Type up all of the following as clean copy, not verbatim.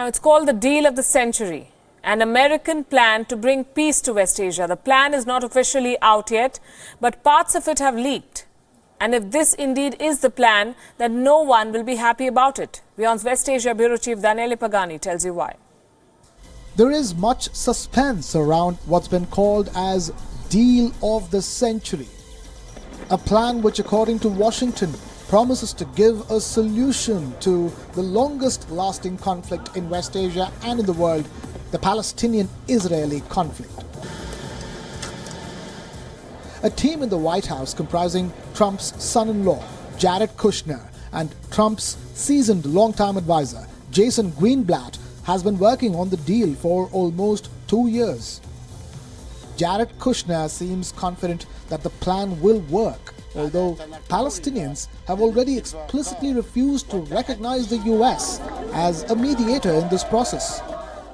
Now, it's called the deal of the century, an American plan to bring peace to West Asia. The plan is not officially out yet, but parts of it have leaked. And if this indeed is the plan, then no one will be happy about it. Wion's West Asia Bureau Chief Daniele Pagani tells you why. There is much suspense around what's been called as deal of the century, a plan which, according to Washington, promises to give a solution to the longest-lasting conflict in West Asia and in the world, the Palestinian-Israeli conflict. A team in the White House comprising Trump's son-in-law, Jared Kushner, and Trump's seasoned long-time advisor, Jason Greenblatt, has been working on the deal for almost 2 years. Jared Kushner seems confident that the plan will work, although Palestinians have already explicitly refused to recognize the U.S. as a mediator in this process.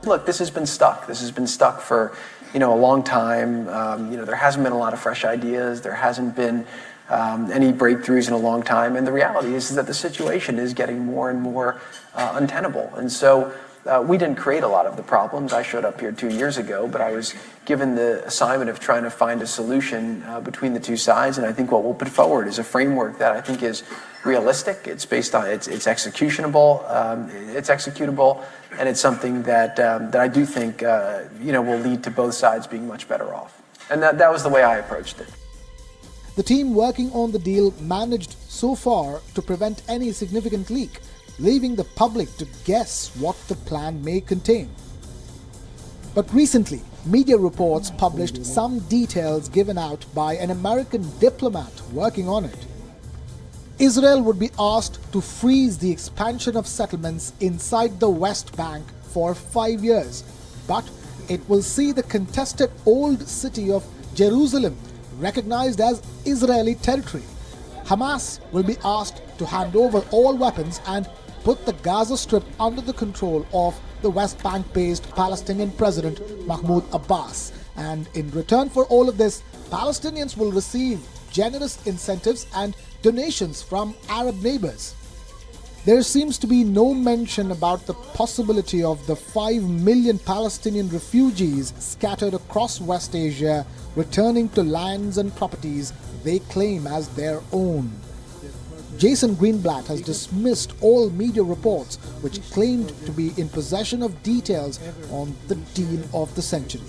Look, this has been stuck. This has been stuck for, a long time. There hasn't been a lot of fresh ideas. There hasn't been any breakthroughs in a long time. And the reality is that the situation is getting more and more untenable. And so we didn't create a lot of the problems. I showed up here 2 years ago, but I was given the assignment of trying to find a solution between the two sides. And I think what we'll put forward is a framework that I think is realistic. It's based on it's executionable, it's executable, and it's something that I do think will lead to both sides being much better off. And that was the way I approached it. The team working on the deal managed so far to prevent any significant leak, leaving the public to guess what the plan may contain. But recently, media reports published some details given out by an American diplomat working on it. Israel would be asked to freeze the expansion of settlements inside the West Bank for 5 years, but it will see the contested old city of Jerusalem recognized as Israeli territory. Hamas will be asked to hand over all weapons and put the Gaza Strip under the control of the West Bank-based Palestinian President Mahmoud Abbas. And in return for all of this, Palestinians will receive generous incentives and donations from Arab neighbors. There seems to be no mention about the possibility of the 5 million Palestinian refugees scattered across West Asia returning to lands and properties they claim as their own. Jason Greenblatt has dismissed all media reports which claimed to be in possession of details on the deal of the century.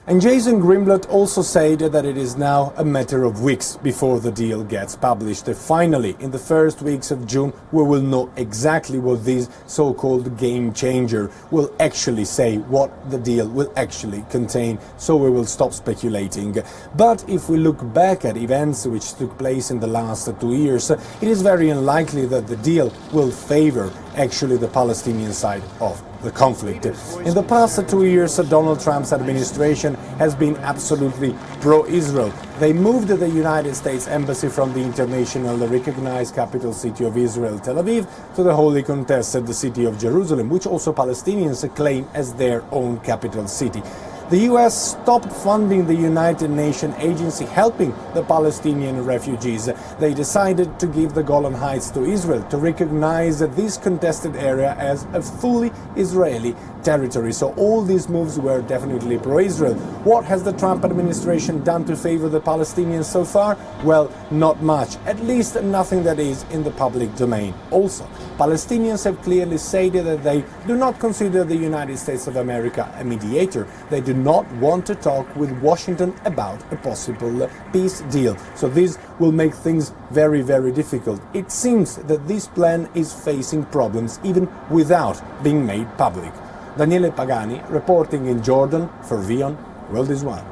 And Jason Greenblatt also said that it is now a matter of weeks before the deal gets published. Finally, in the first weeks of June, we will know exactly what this so-called game changer will actually say, what the deal will actually contain, so we will stop speculating. But if we look back at events which took place in the last 2 years, it is very unlikely that the deal will favor actually the Palestinian side of the conflict. In the past 2 years, Donald Trump's administration has been absolutely pro-Israel. They moved the United States Embassy from the internationally recognized capital city of Israel, Tel Aviv, to the wholly contested city of Jerusalem, which also Palestinians claim as their own capital city. The US stopped funding the United Nations agency helping the Palestinian refugees. They decided to give the Golan Heights to Israel to recognize this contested area as a fully Israeli territory. So all these moves were definitely pro-Israel. What has the Trump administration done to favor the Palestinians so far? Well, not much. At least nothing that is in the public domain. Also, Palestinians have clearly said that they do not consider the United States of America a mediator. They do not want to talk with Washington about a possible peace deal. So this will make things very, very difficult. It seems that this plan is facing problems even without being made public. Daniele Pagani, reporting in Jordan for Wion, World is One.